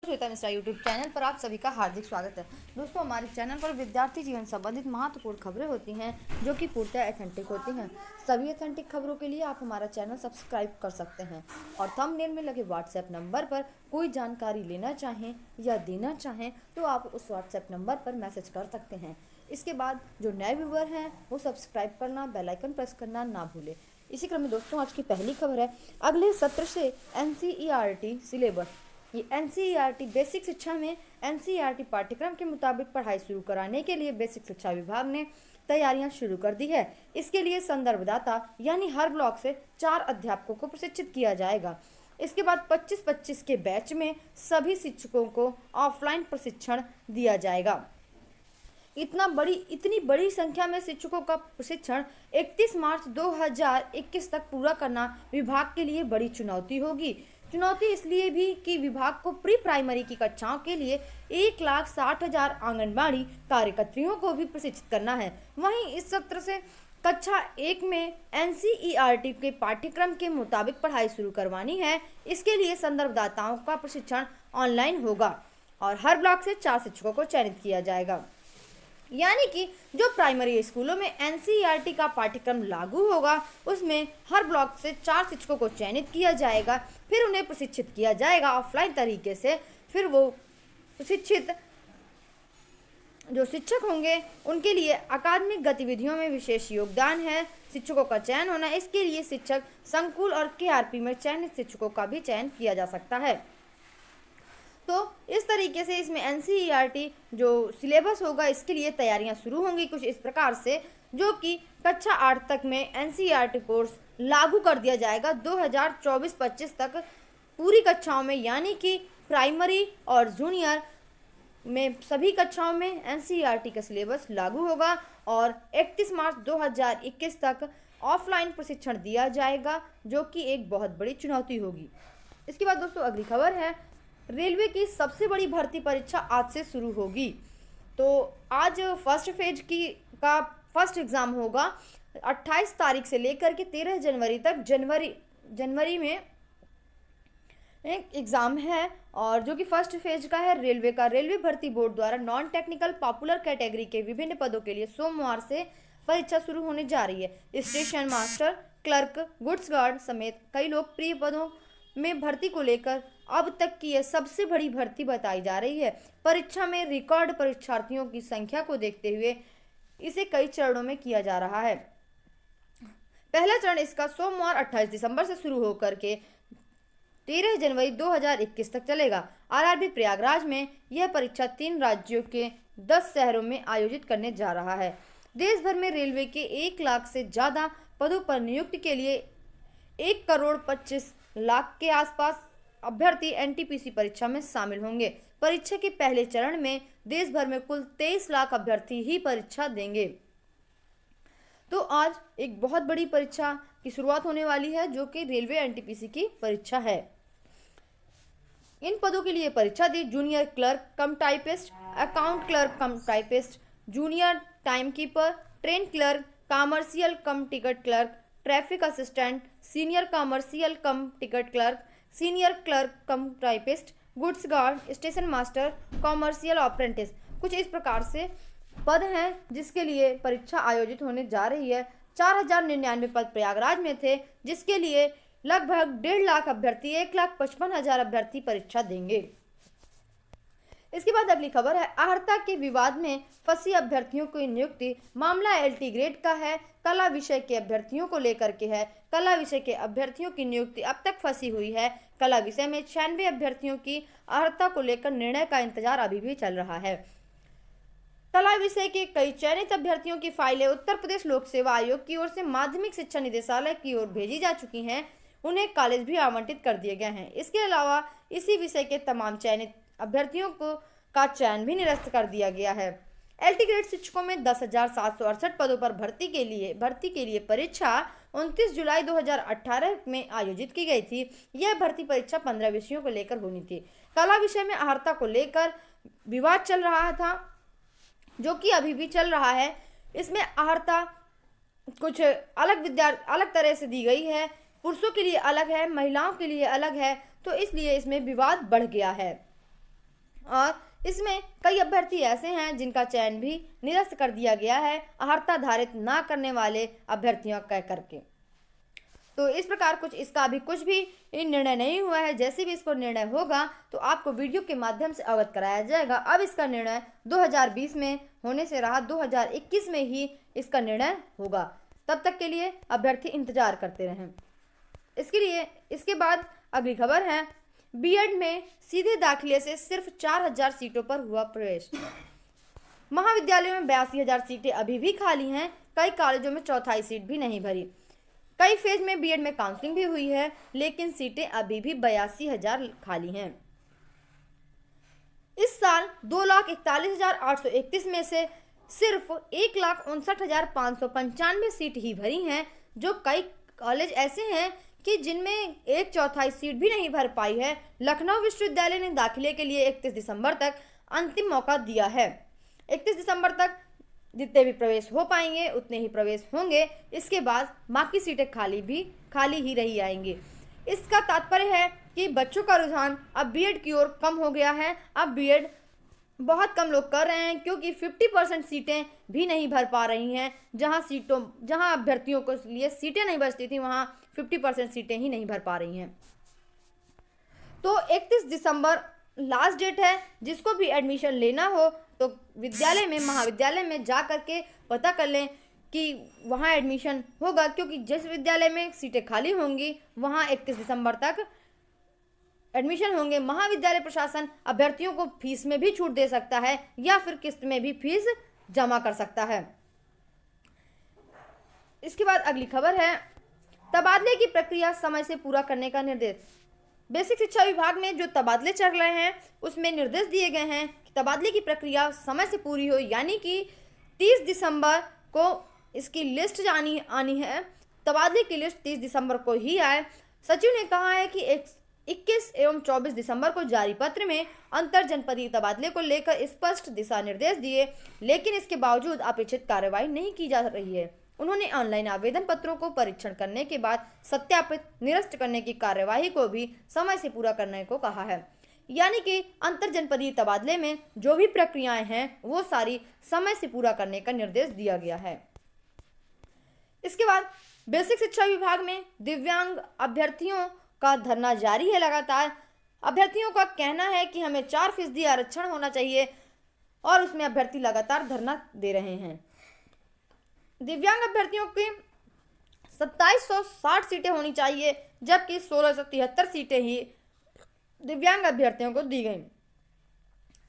Shweta Mishra YouTube channel पर आप सभी का हार्दिक स्वागत है। दोस्तों, हमारे चैनल पर विद्यार्थी जीवन संबंधित महत्वपूर्ण खबरें होती हैं जो कि पूर्णतः ऑथेंटिक होती हैं। सभी ऑथेंटिक खबरों के लिए आप हमारा चैनल सब्सक्राइब कर सकते हैं और थंबनेल में लगे व्हाट्सएप नंबर पर कोई जानकारी लेना चाहें या देना चाहें तो आप उस व्हाट्सएप नंबर पर मैसेज कर सकते हैं। इसके बाद जो नए व्यूअर हैं वो सब्सक्राइब करना, बेल आइकन प्रेस करना ना भूलें। इसी क्रम में दोस्तों, आज की पहली खबर है, अगले सत्र से एनसीईआरटी सिलेबस। ये एनसीईआरटी बेसिक शिक्षा में एनसीईआरटी पाठ्यक्रम के मुताबिक पढ़ाई शुरू कराने के लिए बेसिक शिक्षा विभाग ने तैयारियां शुरू कर दी है। इसके लिए संदर्भदाता यानी हर ब्लॉक से 4 अध्यापकों को प्रशिक्षित किया जाएगा। इसके बाद 25-25 के बैच में सभी शिक्षकों को ऑफलाइन प्रशिक्षण दिया जाएगा। इतनी बड़ी संख्या में शिक्षकों का प्रशिक्षण 31 मार्च 2021 तक पूरा करना विभाग के लिए बड़ी चुनौती होगी। चुनौती इसलिए भी कि विभाग को प्री प्राइमरी की कक्षाओं के लिए 1,60,000 आंगनबाड़ी कार्यकर्तियों को भी प्रशिक्षित करना है। वहीं इस सत्र से कक्षा 1 में एनसीईआरटी के पाठ्यक्रम के मुताबिक पढ़ाई शुरू करवानी है। इसके लिए संदर्भदाताओं का प्रशिक्षण ऑनलाइन होगा और हर ब्लॉक से 4 शिक्षकों को चयनित किया जाएगा। यानी कि जो प्राइमरी स्कूलों में एनसीईआरटी का पाठ्यक्रम लागू होगा उसमें हर ब्लॉक से 4 शिक्षकों को चयनित किया जाएगा, फिर उन्हें प्रशिक्षित किया जाएगा ऑफलाइन तरीके से। फिर वो प्रशिक्षित जो शिक्षक होंगे उनके लिए अकादमिक गतिविधियों में विशेष योगदान है। शिक्षकों का चयन होना, इसके लिए शिक्षक संकुल और केआरपी में चयनित शिक्षकों का भी चयन किया जा सकता है। तो इस तरीके से इसमें एनसीईआरटी जो सिलेबस होगा इसके लिए तैयारियां शुरू होंगी कुछ इस प्रकार से, जो कि कक्षा 8 तक में एनसीईआरटी कोर्स लागू कर दिया जाएगा 2024-25 तक पूरी कक्षाओं में। यानी कि प्राइमरी और जूनियर में सभी कक्षाओं में एनसीईआरटी का सिलेबस लागू होगा और 31 मार्च 2021 तक ऑफलाइन प्रशिक्षण दिया जाएगा, जो कि एक बहुत बड़ी चुनौती होगी। इसके बाद दोस्तों, अगली खबर है, रेलवे की सबसे बड़ी भर्ती परीक्षा आज से शुरू होगी। तो आज फर्स्ट फेज का फर्स्ट एग्ज़ाम होगा 28 तारीख से लेकर के 13 जनवरी तक। जनवरी में एक एग्ज़ाम है और जो कि फर्स्ट फेज का है रेलवे का। रेलवे भर्ती बोर्ड द्वारा नॉन टेक्निकल पॉपुलर कैटेगरी के विभिन्न पदों के लिए सोमवार से परीक्षा शुरू होने जा रही है। Station master, clerk, goods guard समेत कई लोकप्रिय पदों में भर्ती को लेकर अब तक की यह सबसे बड़ी भर्ती बताई जा रही है। परीक्षा में रिकॉर्ड परीक्षार्थियों की संख्या को देखते हुए इसे कई चरणों में किया जा रहा है। पहला चरण इसका सोमवार 28 दिसंबर से शुरू होकर के 13 जनवरी 2021 तक चलेगा। आरआरबी प्रयागराज में यह परीक्षा 3 राज्यों के 10 शहरों में आयोजित करने जा रहा है। देश भर में रेलवे के 1 लाख से ज़्यादा पदों पर नियुक्ति के लिए 1,25,00,000 के आसपास अभ्यर्थी एनटीपीसी परीक्षा में शामिल होंगे। परीक्षा के पहले चरण में देश भर में कुल 23 लाख अभ्यर्थी ही परीक्षा देंगे। तो आज एक बहुत बड़ी परीक्षा की शुरुआत होने वाली है जो कि रेलवे एनटीपीसी की परीक्षा है। इन पदों के लिए परीक्षा दी junior clerk cum typist, account clerk cum typist, junior time keeper, train clerk, commercial cum ticket clerk, traffic assistant, senior commercial cum ticket clerk, senior clerk cum typist, goods guard, station master, commercial apprentice. कुछ इस प्रकार से पद हैं जिसके लिए परीक्षा आयोजित होने जा रही है। 4,099 पद प्रयागराज में थे, जिसके लिए लगभग 1.5 लाख अभ्यर्थी 1,55,000 अभ्यर्थी परीक्षा देंगे। इसके बाद अगली खबर है, अहर्ता के विवाद में फंसी अभ्यर्थियों की नियुक्ति। मामला एलटी ग्रेड का है, कला विषय के अभ्यर्थियों को लेकर के है। कला विषय के अभ्यर्थियों की नियुक्ति अब तक फंसी हुई है। कला विषय में 96 अभ्यर्थियों की अहर्ता को लेकर निर्णय का इंतजार अभी भी चल रहा है। कला विषय के कई चयनित अभ्यर्थियों की फाइलें उत्तर प्रदेश लोक सेवा आयोग की ओर से माध्यमिक शिक्षा निदेशालय की ओर भेजी जा चुकी हैं। उन्हें कॉलेज भी आवंटित कर दिए गए हैं। इसके अलावा इसी विषय के तमाम चयनित अभ्यर्थियों का चयन भी निरस्त कर दिया गया है। एलटी ग्रेड शिक्षकों में 10,768 पदों पर भर्ती के लिए परीक्षा 29 जुलाई 2018 में आयोजित की गई थी। यह भर्ती परीक्षा 15 विषयों को लेकर होनी थी। कला विषय में अहर्ता को लेकर विवाद चल रहा था, जो कि अभी भी चल रहा है। इसमें अहर्ता कुछ अलग तरह से दी गई है, पुरुषों के लिए अलग है, महिलाओं के लिए अलग है, तो इसलिए इसमें विवाद बढ़ गया है। और इसमें कई अभ्यर्थी ऐसे हैं जिनका चयन भी निरस्त कर दिया गया है अर्हता धारित ना करने वाले अभ्यर्थियों कह करके। तो इस प्रकार इसका अभी कुछ भी निर्णय नहीं हुआ है। जैसे भी इसको निर्णय होगा तो आपको वीडियो के माध्यम से अवगत कराया जाएगा। अब इसका निर्णय 2020 में होने से रहा 2021 में ही इसका निर्णय होगा। तब तक के लिए अभ्यर्थी इंतजार करते रहें। इसके बाद अगली खबर है, बीएड में सीधे दाखिले से सिर्फ 4000 सीटों पर हुआ प्रवेश। महाविद्यालयों में 82,000 सीटें अभी भी खाली हैं। कई कॉलेजों में चौथाई सीट भी नहीं भरी। कई फेज में बीएड में काउंसलिंग भी हुई है, लेकिन सीटें अभी भी 82,000 खाली हैं। इस साल 2,41,831 में से सिर्फ 1,59,595 सीट ही भरी हैं। जो कई कॉलेज ऐसे हैं कि जिनमें 1/4 सीट भी नहीं भर पाई है। लखनऊ विश्वविद्यालय ने दाखिले के लिए 31 दिसंबर तक अंतिम मौका दिया है। 31 दिसंबर तक जितने भी प्रवेश हो पाएंगे उतने ही प्रवेश होंगे। इसके बाद बाकी सीटें खाली ही रही आएंगी। इसका तात्पर्य है कि बच्चों का रुझान अब बीएड की ओर कम हो गया है। अब बीएड बहुत कम लोग कर रहे हैं, क्योंकि 50% सीटें भी नहीं भर पा रही हैं। जहां अभ्यर्थियों को लिए सीटें नहीं बचती थी, वहां 50% सीटें ही नहीं भर पा रही हैं। तो 31 दिसंबर लास्ट डेट है। जिसको भी एडमिशन लेना हो तो महाविद्यालय में जा करके पता कर लें कि वहाँ एडमिशन होगा, क्योंकि जिस विद्यालय में सीटें खाली होंगी वहाँ 31 दिसंबर तक एडमिशन होंगे। महाविद्यालय प्रशासन अभ्यर्थियों को फीस में भी छूट दे सकता है या फिर किस्त में भी फीस जमा कर सकता है। इसके बाद अगली खबर है, तबादले की प्रक्रिया समय से पूरा करने का निर्देश। बेसिक शिक्षा विभाग में जो तबादले चल रहे हैं उसमें निर्देश दिए गए हैं कि तबादले की प्रक्रिया समय से पूरी हो, यानी कि 30 दिसंबर को इसकी लिस्ट आनी है। तबादले की लिस्ट 30 दिसंबर को ही आए। सचिव ने कहा है कि 21 एवं 24 दिसंबर को जारी पत्र में अंतर जनपदीय तबादले को लेकर स्पष्ट दिशा निर्देश दिए, लेकिन इसके बावजूद अपेक्षित कार्रवाई नहीं की जा रही है। उन्होंने ऑनलाइन आवेदन पत्रों को परीक्षण करने के बाद सत्यापित निरस्त करने की कार्यवाही को भी समय से पूरा करने को कहा है। यानी कि अंतर जनपदीय तबादले में जो भी प्रक्रियाएं हैं वो सारी समय से पूरा करने का निर्देश दिया गया है। इसके बाद बेसिक शिक्षा विभाग में दिव्यांग अभ्यर्थियों का धरना जारी है। लगातार अभ्यर्थियों का कहना है कि हमें 4% आरक्षण होना चाहिए और उसमें अभ्यर्थी लगातार धरना दे रहे हैं। दिव्यांग अभ्यर्थियों की 2760 सीटें होनी चाहिए, जबकि 1673 सीटें ही दिव्यांग अभ्यर्थियों को दी गई।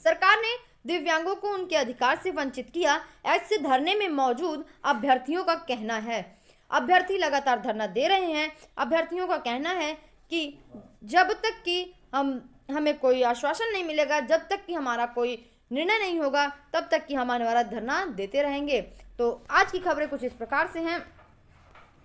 सरकार ने दिव्यांगों को उनके अधिकार से वंचित किया, ऐसे धरने में मौजूद अभ्यर्थियों का कहना है। अभ्यर्थी लगातार धरना दे रहे हैं। अभ्यर्थियों का कहना है कि जब तक कि हमें कोई आश्वासन नहीं मिलेगा, जब तक कि हमारा कोई निर्णय नहीं होगा, तब तक कि हम हमारा धरना देते रहेंगे। तो आज की खबरें कुछ इस प्रकार से हैं।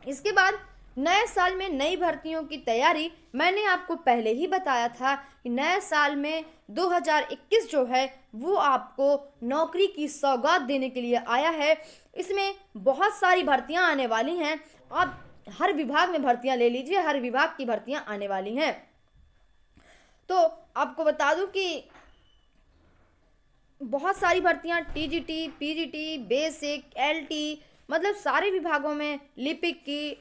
इसके बाद नए साल में नई भर्तियों की तैयारी। मैंने आपको पहले ही बताया था कि नए साल में 2021 जो है वो आपको नौकरी की सौगात देने के लिए आया है। इसमें बहुत सारी भर्तियां आने वाली हैं। आप हर विभाग में भर्तियां ले लीजिए, हर विभाग की भर्तियां आने वाली हैं। तो आपको बता दूं कि बहुत सारी भर्तियां टीजीटी, पीजीटी, बेसिक, एलटी, मतलब सारे विभागों में, लिपिक की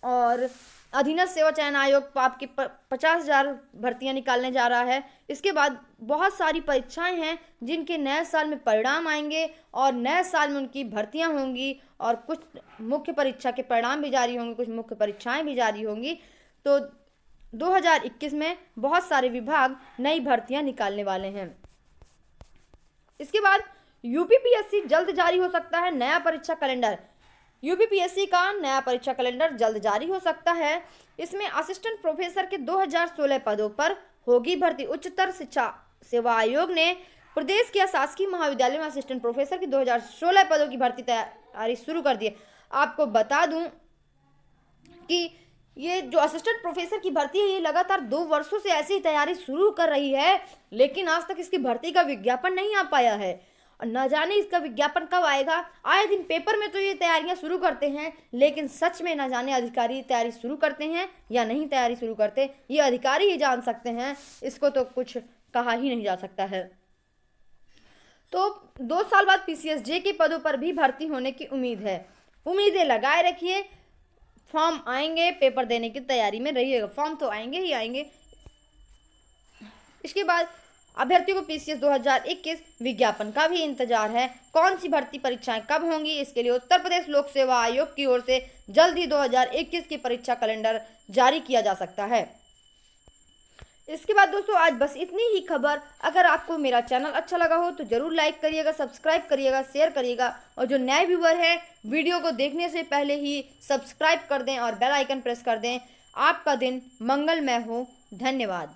और अधीनस्थ सेवा चयन आयोग आपकी 50,000 भर्तियां निकालने जा रहा है। इसके बाद बहुत सारी परीक्षाएं हैं जिनके नए साल में परिणाम आएंगे और नए साल में उनकी भर्तियां होंगी और कुछ मुख्य परीक्षा के परिणाम भी जारी होंगे, कुछ मुख्य परीक्षाएं भी जारी होंगी। तो 2021 में बहुत सारे विभाग नई भर्तियां निकालने वाले हैं। इसके बाद यूपीपीएससी जल्द जारी हो सकता है नया परीक्षा कैलेंडर। यूपीपीएससी का नया परीक्षा कैलेंडर जल्द जारी हो सकता है। इसमें असिस्टेंट प्रोफेसर के 2016 पदों पर होगी भर्ती। उच्चतर शिक्षा सेवा आयोग ने प्रदेश के शासकीय महाविद्यालय में असिस्टेंट प्रोफेसर की 2016 पदों की भर्ती तैयारी शुरू कर दी है। आपको बता दूं कि ये जो असिस्टेंट प्रोफेसर की भर्ती है ये लगातार 2 वर्षों से ऐसी तैयारी शुरू कर रही है, लेकिन आज तक इसकी भर्ती का विज्ञापन नहीं आ पाया है। और न जाने इसका विज्ञापन कब आएगा। आए दिन पेपर में तो ये तैयारियां शुरू करते हैं, लेकिन सच में न जाने अधिकारी तैयारी शुरू करते हैं या नहीं तैयारी शुरू करते, ये अधिकारी ही जान सकते हैं। इसको तो कुछ कहा ही नहीं जा सकता है। तो 2 साल बाद पीसीएसजे के पदों पर भी भर्ती होने की उम्मीद है। उम्मीदें लगाए रखिए, फॉर्म आएंगे, पेपर देने की तैयारी में रहिएगा। फॉर्म तो आएंगे ही आएंगे। इसके बाद अभ्यर्थियों को पीसीएस 2021 विज्ञापन का भी इंतजार है। कौन सी भर्ती परीक्षाएं कब होंगी, इसके लिए उत्तर प्रदेश लोक सेवा आयोग की ओर से जल्द ही 2021 की परीक्षा कैलेंडर जारी किया जा सकता है। इसके बाद दोस्तों आज बस इतनी ही खबर। अगर आपको मेरा चैनल अच्छा लगा हो तो जरूर लाइक करिएगा, सब्सक्राइब करिएगा, शेयर करिएगा, और जो नए व्यूअर हैं वीडियो को देखने से पहले ही सब्सक्राइब कर दें और बेल आइकन प्रेस कर दें। आपका दिन मंगलमय हो। धन्यवाद।